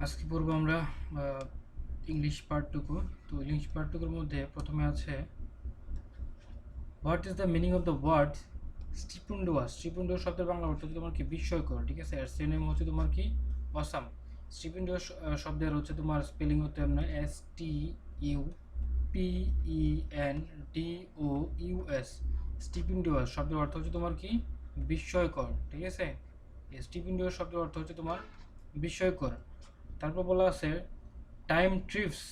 আজকে পড়বো আমরা ইংলিশ পার্টটুকু। তো ইংলিশ পার্টটুকুর মধ্যে প্রথমে আছে what is the meaning of the word stupendous. Stupendous শব্দের বাংলা অর্থ হচ্ছে তোমার কি বিস্ময়কর, ঠিক আছে। আর সিনোনিম হচ্ছে তোমার কি অসাম। স্টিপুন্ডুয়াস শব্দের হচ্ছে তোমার স্পেলিং হতে আমরা STUPENDOUS। স্টিপুন্ডুয়াস শব্দের অর্থ হচ্ছে তোমার কি বিস্ময়কর, ঠিক আছে। স্টিপুন্ডুয়াস শব্দের অর্থ হচ্ছে তোমার বিস্ময়কর। তারপর বলা আছে টাইম ট্রিপস,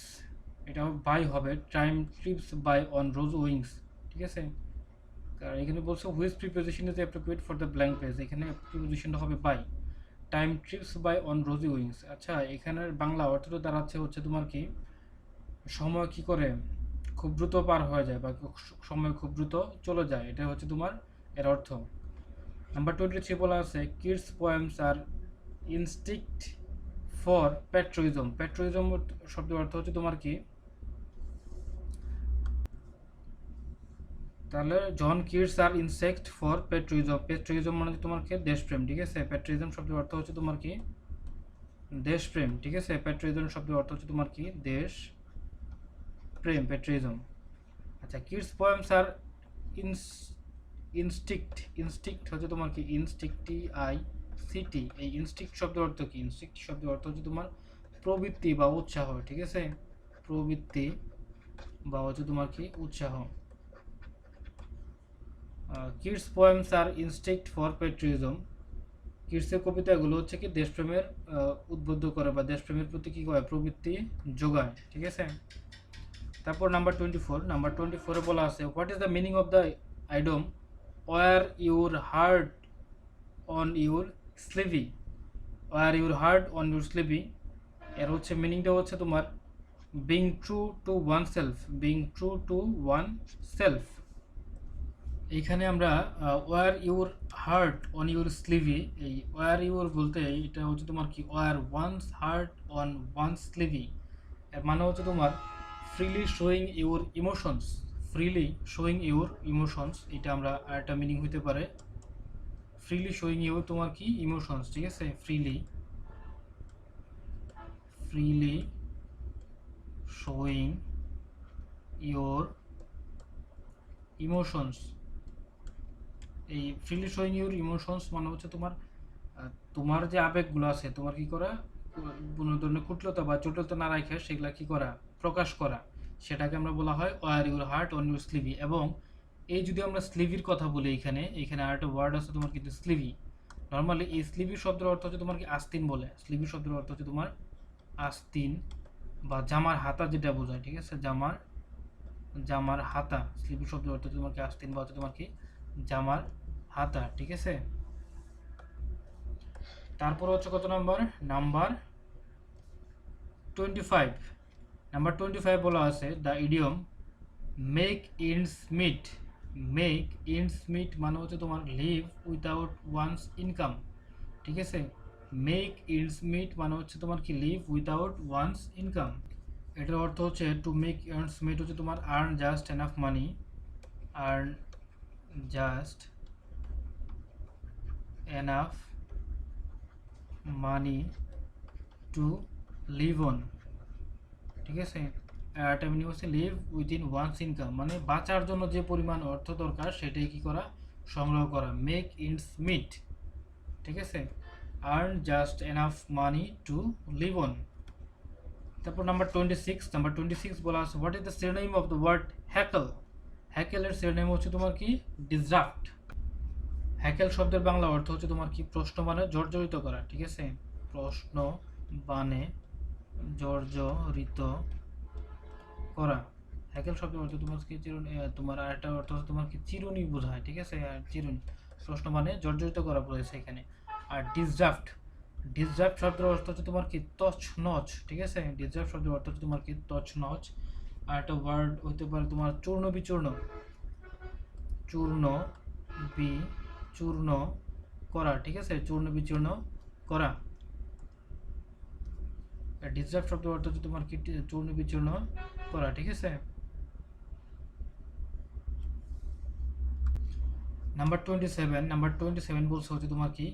এটা বাই হবে time trips by on rose wings, ঠিক আছে। কারণ এখানে বলছে which preposition is appropriate for the blank page, এখানে প্রিপোজিশনটা হবে by. Time trips by on rosy wings, আচ্ছা এখানের বাংলা অর্থটা দাঁড়াচ্ছে হচ্ছে তোমার কি সময় কি করে খুব দ্রুত পার হয়ে যায় বা সময় খুব দ্রুত চলে যায়, এটা হচ্ছে তোমার এর অর্থ। নাম্বার 23 বলা আছে kids poems are instinct for patriotism. Patriotism শব্দের অর্থ হচ্ছে তোমার কি, তাহলে জন kids are instinct for patriotism. Patriotism মানে তোমার কি দেশপ্রেম, ঠিক আছে। প্যাট্রিয়টিজম শব্দের অর্থ হচ্ছে তোমার কি দেশপ্রেম, ঠিক আছে। প্যাট্রিয়টিজম শব্দের অর্থ হচ্ছে তোমার কি দেশ প্রেম, প্যাট্রিয়টিজম। আচ্ছা কিডস পোয়েমস আর ইনস্টিক্ট, ইনস্টিক্ট হচ্ছে তোমার কি INSTICT। এই ইনস্টিক্ট শব্দের অর্থ কি, ইনস্টিক্ট শব্দের অর্থ হচ্ছে তোমার প্রবৃত্তি বা উৎসাহ, ঠিক আছে। প্রবৃত্তি বা হচ্ছে তোমার কি উৎসাহ। Kids poems are instinct for patriotism. কিডসের কবিতাগুলো হচ্ছে কি দেশপ্রেমের উদ্বুদ্ধ করে বা দেশপ্রেমের প্রতি কি করে প্রবৃত্তি যোগায়, ঠিক আছে। তারপর নাম্বার 24, নাম্বার 24-এ বলা আছে what is the meaning of the idiom wear your heart on your sleeve. Wear your heart on your sleeve, এর হচ্ছে মিনিংটা হচ্ছে তোমার being true to oneself, being true to oneself. এইখানে আমরা wear your heart on your sleeve, এই wear your বলতে এটা হচ্ছে তোমার কি wear one's heart on one sleeve, এর মানে হচ্ছে তোমার freely showing your emotions, freely showing your emotions, এটা আমরা আরেকটা মিনিং হইতে পারে ফ্রিলি শোয়িং ইউর তোমার কি ইমোশনস, ঠিক আছে। Freely, freely showing your emotions. এই ফ্রিলি শোয়িং ইউর ইমোশনস মানে হচ্ছে তোমার তোমার যে আবেগগুলো আছে তোমার কি করা কোনো ধরনের কুটলতা বা চটলতা না রাখে সেগুলা কি করা প্রকাশ করা, সেটাকে আমরা বলা হয় wear your heart on your sleeve. এবং এই যদি আমরা স্লিভির কথা বলি, এখানে এখানে আরেকটা ওয়ার্ড আছে তোমার কিন্তু স্লিভি। নর্মালি এই স্লিভি শব্দের অর্থ হচ্ছে তোমার কি আস্তিন বলে, স্লিভি শব্দের অর্থ হচ্ছে তোমার আস্তিন বা জামার হাতা যেটা বোঝায়, ঠিক আছে। জামার জামার হাতা, স্লিভি শব্দের অর্থ হচ্ছে তোমার কি আস্তিন বা হচ্ছে তোমার কি জামার হাতা, ঠিক আছে। তারপর হচ্ছে কত নাম্বার, নাম্বার 25। নাম্বার 25 বলা আছে the idiom make ends meet. Make ends meet মানে হচ্ছে তোমার লিভ উইদাউট ওয়ান্স ইনকাম, ঠিক আছে। মেক ইন্ডস মিট মানে হচ্ছে তোমার কি লিভ উইদাউট ওয়ান্স ইনকাম। এটার অর্থ হচ্ছে টু মেক ইন্ডস মিট হচ্ছে তোমার earn just enough money, earn just enough money to live on, ঠিক আছে। একটা মিনিং হচ্ছে লিভ উইদিন ওয়ান্স ইনকাম, মানে বাঁচার জন্য যে পরিমাণ অর্থ দরকার সেটাই কি করা সংগ্রহ করা, মেক ইন্ডস মিট, ঠিক আছে। Earn just enough money to live on. তারপর নাম্বার 26, নাম্বার 26 বলা আছে what is the synonym of the word heckle. হ্যাকেলের সিনোনিম হচ্ছে তোমার কি ডিসরাপ্ট। হ্যাকেল শব্দের বাংলা অর্থ হচ্ছে তোমার কি প্রশ্ন মানে জর্জরিত করা, ঠিক আছে। প্রশ্ন মানে জর্জরিত করা। হ্যাকেল শব্দের অর্থ তোমার কি চিরুনি, তোমার আরেকটা অর্থ হচ্ছে তোমার কি চিরুনি বোঝায়, ঠিক আছে। আর চিরুনি প্রশ্ন মানে জর্জরিত করা বলেছে এখানে। আর ডিসড্রাফট, ডিসড্রাফট শব্দের অর্থ হচ্ছে তোমার কি তছনছ, ঠিক আছে। ডিসড্রাফট শব্দের অর্থ হচ্ছে তোমার কি তছনছ। আর একটা ওয়ার্ড হইতে পারে তোমার চূর্ণ বিচূর্ণ, চূর্ণ বিচূর্ণ করা, ঠিক আছে। চূর্ণ বিচূর্ণ করা। ডিসড্রাফট শব্দের অর্থ হচ্ছে তোমার কি চূর্ণ বিচূর্ণ করা, ঠিক আছে। নাম্বার 27, নাম্বার 27 বলছে হচ্ছে তোমার কি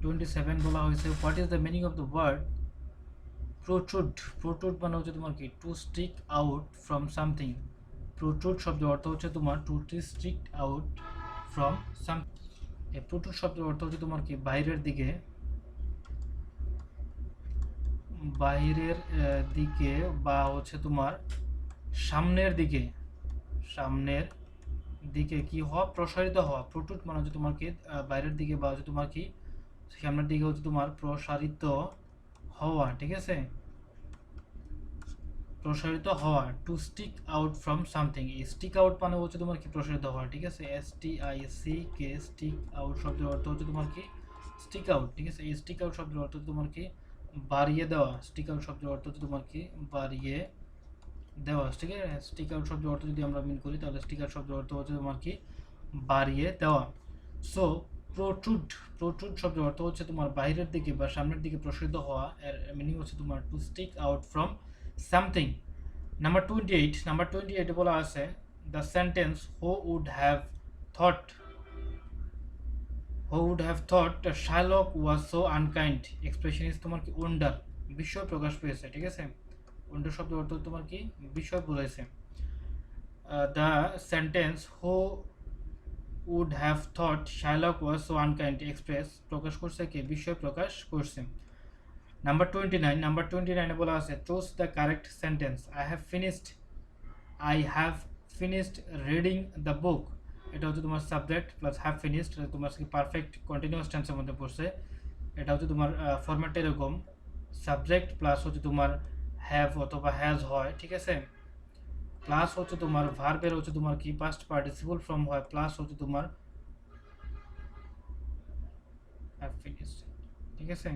27 বলা হয়েছে what is the meaning of the word protrude. Protrude মানে হচ্ছে তোমার কি to stick out from something. Protrude শব্দের অর্থ হচ্ছে তোমার to stick out from some. এই প্রোট্রুড শব্দের অর্থ হচ্ছে তোমার কি বাইরের দিকে, বাইরের দিকে বা হচ্ছে তোমার সামনের দিকে, সামনের দিকে কি হওয়া, প্রসারিত হওয়া। প্রোট্রুড মানে হচ্ছে তোমার কি বাইরের দিকে বা হচ্ছে তোমার কি সামনের দিকে হচ্ছে তোমার প্রসারিত হওয়া, ঠিক আছে, প্রসারিত হওয়া। To stick out from something, stick out মানে হচ্ছে তোমার কি প্রসারিত হওয়া, ঠিক আছে। STICK স্টিক আউট শব্দের অর্থ হচ্ছে তোমার কি স্টিক আউট, ঠিক আছে। এই স্টিক আউট শব্দের অর্থ হচ্ছে তোমার কি বাড়িয়ে দেওয়া। স্টিক আউট শব্দের অর্থ হচ্ছে তোমার কি বাড়িয়ে দেওয়া, ঠিক আছে। স্টিক আউট শব্দের অর্থ যদি আমরা মিন করি তাহলে স্টিক আউট শব্দের অর্থ হচ্ছে তোমার কি বাড়িয়ে দেওয়া। সো প্রোট্রুড, প্রোট্রুড শব্দের অর্থ হচ্ছে তোমার বাইরের দিকে বা সামনের দিকে প্রসারিত হওয়া। এর মিনিং হচ্ছে তোমার to stick out from something. Number 28, number 28 বলা আছে the sentence who would have thought, who would have thought Sherlock was so unkind expression is তোমার কি ওন্ডার, বিস্ময় প্রকাশ পেয়েছে, ঠিক আছে। ওন্ডার শব্দের অর্থ তোমার কি বিস্ময় বোঝাইছে। The sentence who would have thought Sherlock was so unkind express প্রকাশ করছে কি বিস্ময় প্রকাশ করছে। নাম্বার 29, নাম্বার 29 বলা আছে choose the correct sentence. I have finished reading the book. এটা হচ্ছে তোমার সাবজেক্ট প্লাস হ্যাভ ফিনিশড, তোমার কি পারফেক্ট কন্টিনিউয়াস টেন্সের মধ্যে পড়ছে। এটা হচ্ছে তোমার ফরম্যাট এরকম সাবজেক্ট প্লাস হচ্ছে তোমার হ্যাভ অথবা হ্যাজ হয়, ঠিক আছে। প্লাস হচ্ছে তোমার ভার্বের হচ্ছে তোমার কি পাস্ট পার্টিসিপল ফর্ম হয়, প্লাস হচ্ছে তোমার হ্যাভ ফিনিশড, ঠিক আছে।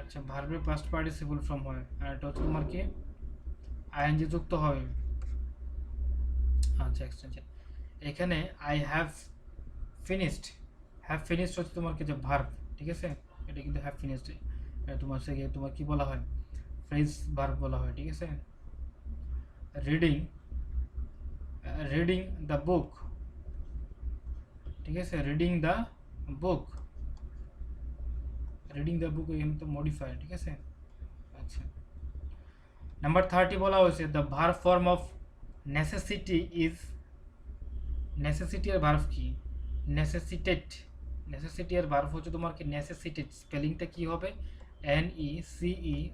আচ্ছা, ভার্বের পাস্ট পার্টিসিপল ফর্ম হয় আর এটা হচ্ছে তোমার কি আইএনজি যুক্ত হবে। আচ্ছা, এক্সটেনশন এখানে I have finished, have finished হচ্ছে তোমার কি যে ভার্ব, ঠিক আছে। এটা কিন্তু হ্যাভ ফিনিশড তোমার সে তোমার কি বলা হয় ফ্রেজ ভার্ব বলা হয়, ঠিক আছে। রিডিং, রিডিং দ্য বুক, ঠিক আছে। Reading the book, reading the book এখানে তো মডিফাই, ঠিক আছে। আচ্ছা, নাম্বার 30 বলা হয়েছে the verb form of necessity is. Necessity এর ভার্ব কি নেসেসিটেট। নেসেসিটি এর ভার্ব হচ্ছে তোমার কি নেসেসিটেট, স্পেলিংটা কি হবে NECESSITATE,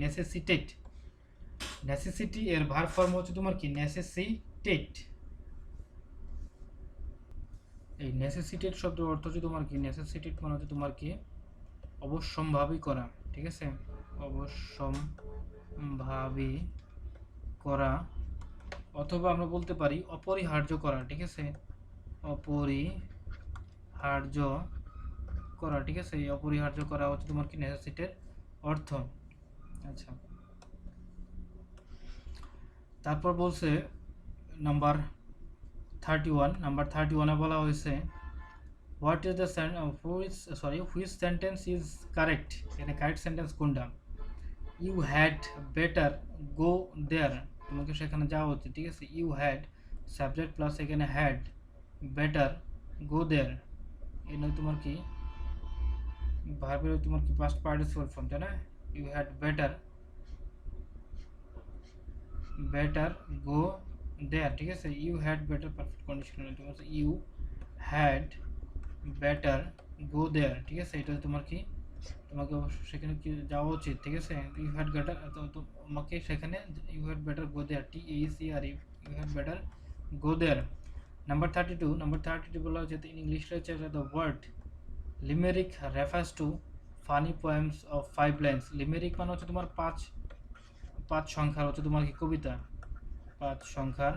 নেসেসিটেট। নেসেসিটি এর ভার্ব ফর্ম হচ্ছে তোমার কি নেসেসিটেট। এই নেসেসিটেট শব্দের অর্থ হচ্ছে তোমার কি নেসেসিটেট মানে হচ্ছে তোমার কি অবশ্যম্ভাবী করা, ঠিক আছে। অবশ্যম্ভাবী করা অথবা আমরা বলতে পারি অপরিহার্য করা, ঠিক আছে। অপরিহার্য করা, ঠিক আছে। এই অপরিহার্য করা হচ্ছে তোমার কি নেসেসিটির অর্থ। আচ্ছা, তারপর বলছে নাম্বার 31, নাম্বার 31 বলা হয়েছে what is the which sentence is correct. এখানে কারেক্ট সেন্টেন্স কোনটা। ইউ হ্যাড বেটার গো দেয়ার, তোমাকে সেখানে যাওয়া উচিত, ঠিক আছে। ইউ হ্যাড সাবজেক্ট প্লাস এখানে হ্যাড বেটার গো দেয়ার, এই নয় তোমার কি ভার্বের তোমার কি পাস্ট পার্টিসিপল ফর্ম, তাই না। You had better, better go there, ঠিক আছে। You had better perfect condition তোমার you had better go there, ঠিক আছে। এটা তোমার কি তোমাকে সেখানে কি যাওয়া উচিত, ঠিক আছে। ইউ হ্যাড বেটার তোমাকে সেখানে you had better go there, TACRE, you had better go there. Number 32, number 32 বলা হচ্ছে in English literature the word limerick refers to funny poems of 5 lines. Limerick মানে হচ্ছে তোমার পাঁচ সংখ্যার হচ্ছে তোমার কি কবিতা, 5 সংখ্যার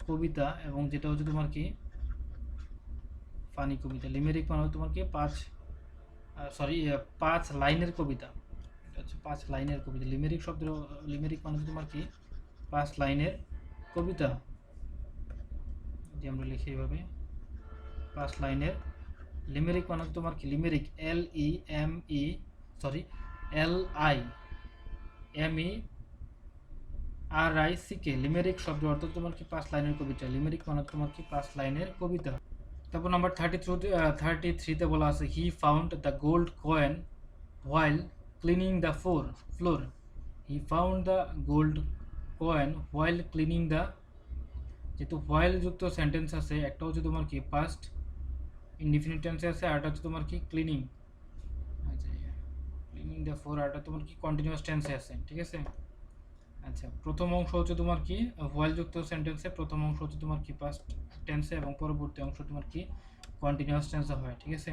কবিতা, এবং যেটা হচ্ছে তোমার কি ফানি কবিতা। লিমেরিক মানে হচ্ছে তোমার কি 5 লাইনের কবিতা, এটা হচ্ছে 5 লাইনের কবিতা। লিমেরিক শব্দের লিমেরিক মানে তোমার কি 5 লাইনের কবিতা, যে আমরা লিখি এইভাবে 5 লাইনের লিমেরিক মানে তোমার কি লিমেরিক LIMERIC RICK লিমেরিক শব্দের অর্থ তোমার কি 5 লাইনের কবিতা। লিমেরিক মানে তোমার কি 5 লাইনের কবিতা। তারপর নাম্বার 33তে বলা আছে he found the gold coin while cleaning the floor. He found the gold coin while cleaning the, যেহেতু হোয়াইল যুক্ত সেন্টেন্স আছে, একটা হচ্ছে তোমার কি পাস্ট ইনডিফিনিট টেন্সে আছে, আরটা হচ্ছে তোমার কি ক্লিনিং, আচ্ছা ক্লিনিং দ্য ফ্লোর, আরটা তোমার কি কন্টিনিউয়াস টেন্সে আছে, ঠিক আছে। আচ্ছা প্রথম অংশ হচ্ছে তোমার কি হোয়াইল যুক্ত সেন্টেন্সে, প্রথম অংশ হচ্ছে তোমার কি পাস্ট টেন্সে এবং পরবর্তী অংশ তোমার কি কন্টিনিউয়াস টেন্সে হয়, ঠিক আছে।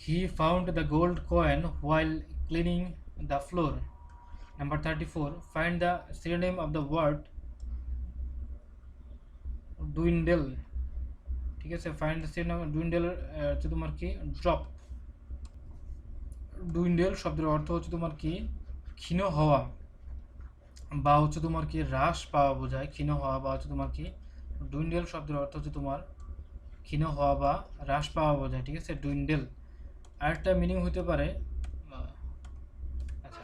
He found the gold coin while cleaning the floor. Number 34 find the synonym of the word dwindle, ঠিক আছে। ফাইন্ড দ্য সিনোনিম ডুইন্ডেল হচ্ছে তোমার কি ড্রপ। ডুইন্ডেল শব্দের অর্থ হচ্ছে তোমার কি ক্ষীণ হওয়া বা হচ্ছে তোমার কি হ্রাস পাওয়া বোঝায়, ক্ষীণ হওয়া বা হচ্ছে তোমার কি ডুইন্ডেল শব্দের অর্থ হচ্ছে তোমার ক্ষীণ হওয়া বা হ্রাস পাওয়া বোঝায়, ঠিক আছে ডুইন্ডেল। আরেকটা মিনিং হতে পারে, আচ্ছা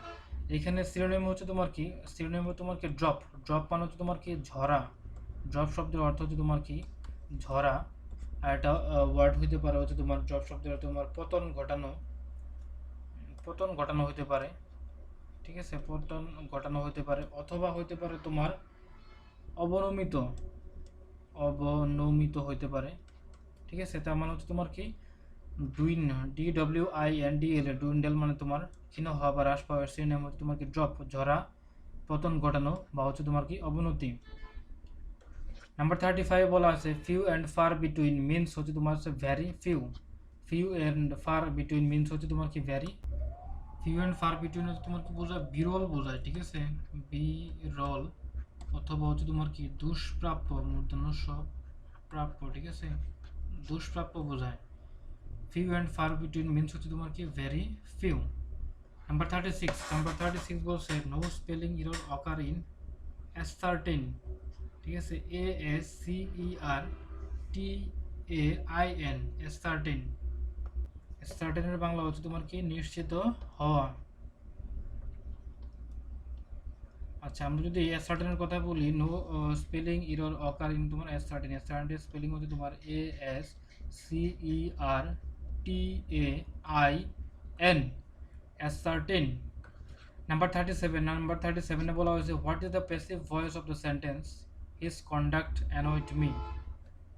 এখানে সিনোনিম হচ্ছে তোমার কি, সিনোনিম হচ্ছে তোমার কি ড্রপ। ড্রপ মানে হচ্ছে তোমার কি ঝরা। ড্রপ শব্দের অর্থ হচ্ছে তোমার কি ঝরা। আর একটা ওয়ার্ড হইতে পারে হচ্ছে তোমার ড্রপ শব্দের অর্থ তোমার পতন ঘটানো, পতন ঘটানো হতে পারে, ঠিক আছে পতন ঘটানো হতে পারে, অথবা হইতে পারে তোমার অবনমিত, অবনমিত হইতে পারে, ঠিক আছে। তার মানে হচ্ছে তোমার কি DWINDL ডুইন্ডেল মানে তোমার ক্ষীণ হওয়া বা হ্রাস পাওয়া, সেই নাম হচ্ছে তোমার কি ড্রপ ঝরা, পতন ঘটানো বা হচ্ছে তোমার কি অবনতি। নাম্বার 35 বলা আছে few and far between means হচ্ছে তোমার হচ্ছে very few. Few and far between means হচ্ছে তোমার কি very. Few and far between হচ্ছে তোমার কি বোঝায় বিরল বোঝায়, ঠিক আছে বিরল, অথবা হচ্ছে তোমার কি দুষ্প্রাপ্য মূর্ধন্য সব প্রাপ্য, ঠিক আছে দুষ্প্রাপ্য বোঝায়। Few and far between means হচ্ছে তোমার কি ভেরি ফিউ। নাম্বার 36 বলছে no spelling error occur in ascertain, ঠিক আছে ASCERTAIN অ্যাসার্টেইন। অ্যাসার্টেইনের বাংলা হচ্ছে তোমার কি নিশ্চিত হওয়া। আচ্ছা আমরা যদি অ্যাসার্টেইনের কথা বলি no spelling error occur in তোমার অ্যাসার্টেইন। অ্যাসার্টেইনের স্পেলিং হচ্ছে তোমার ASCERTAIN অ্যাসার্টেইন। নাম্বার 37 বলা হয়েছে what is the passive voice of the sentence his conduct annoyed me,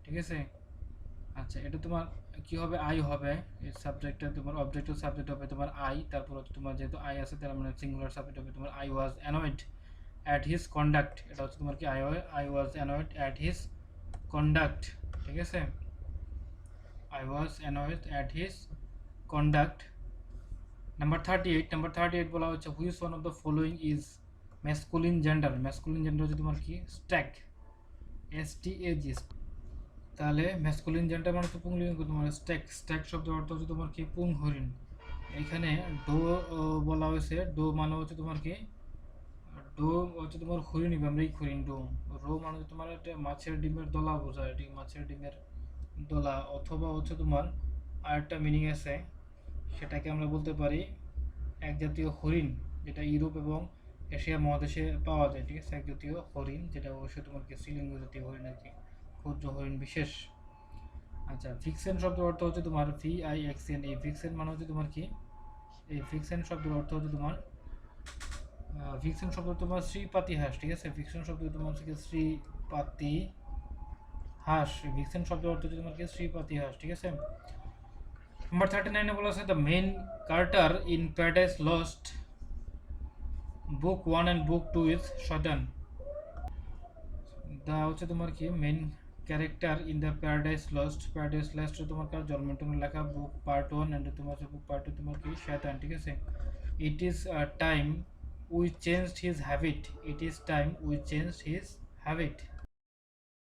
ঠিক আছে। আচ্ছা এটা তোমার কি হবে আই হবে, এই সাবজেক্টটা তোমার অবজেক্টিভ সাবজেক্ট হবে তোমার আই, তারপর হচ্ছে তোমার যেহেতু আই আছে তার মানে সিঙ্গুলার সাবজেক্ট হবে তোমার I was annoyed at his conduct. এটা হচ্ছে তোমার কি I was annoyed at his conduct, ঠিক আছে I was annoyed at his conduct. Number 38 বলা হচ্ছে which one of the following is masculine gender. Masculine gender হচ্ছে তোমার কি স্ট্যাক STAG। তাহলে ম্যাসকুলিন জেন্ডার মানে তো পুংলিঙ্গ তোমার স্ট্যাক। স্ট্যাক শব্দের অর্থ হচ্ছে তোমার কি পুং হরিণ। এখানে ডো বলা হয়েছে, ডো মানে হচ্ছে তোমার কি ডো হচ্ছে তোমার হরিণ, আমরা হরিণ ডো। রো মানে হচ্ছে তোমার একটা মাছের ডিমের দলা বোঝায়, এটি মাছের ডিমের দলা, অথবা হচ্ছে তোমার আরেকটা মিনিং আছে সেটাকে আমরা বলতে পারি এক জাতীয় হরিণ যেটা ইউরোপ এবং এশিয়া মহাদেশে পাওয়া যায়, ঠিক আছে এক জাতীয় হরিণ যেটা অবশ্যই তোমার কি শ্রীলিঙ্গ জাতীয় হরিণ আর কি, ক্ষুদ্র হরিণ বিশেষ। আচ্ছা ফিকশন শব্দের অর্থ হচ্ছে তোমার VIXN। এই ফিকশন মানে হচ্ছে তোমার কি, এই ফিকশন শব্দের অর্থ হচ্ছে তোমার ফিকশন শব্দ তোমার শ্রীপাতিহাস, ঠিক আছে ফিকশন শব্দ তোমার হচ্ছে শ্রীপাতিহাস। ফিকশন শব্দের অর্থ হচ্ছে তোমার কি শ্রীপাতিহাস, ঠিক আছে। নাম্বার 39 বলা আছে the main character in paradise Lost book 1 and book 2 is শয়তান। দা হচ্ছে তোমার কি main character in the paradise lost. Paradise lost তোমার কার জন্মটনের লেখা বুক পার্ট 1 অ্যান্ড তোমার বুক পার্ট 2 তোমার কি শয়তান, ঠিক আছে। It is time we changed his habit. It is time we changed his habit.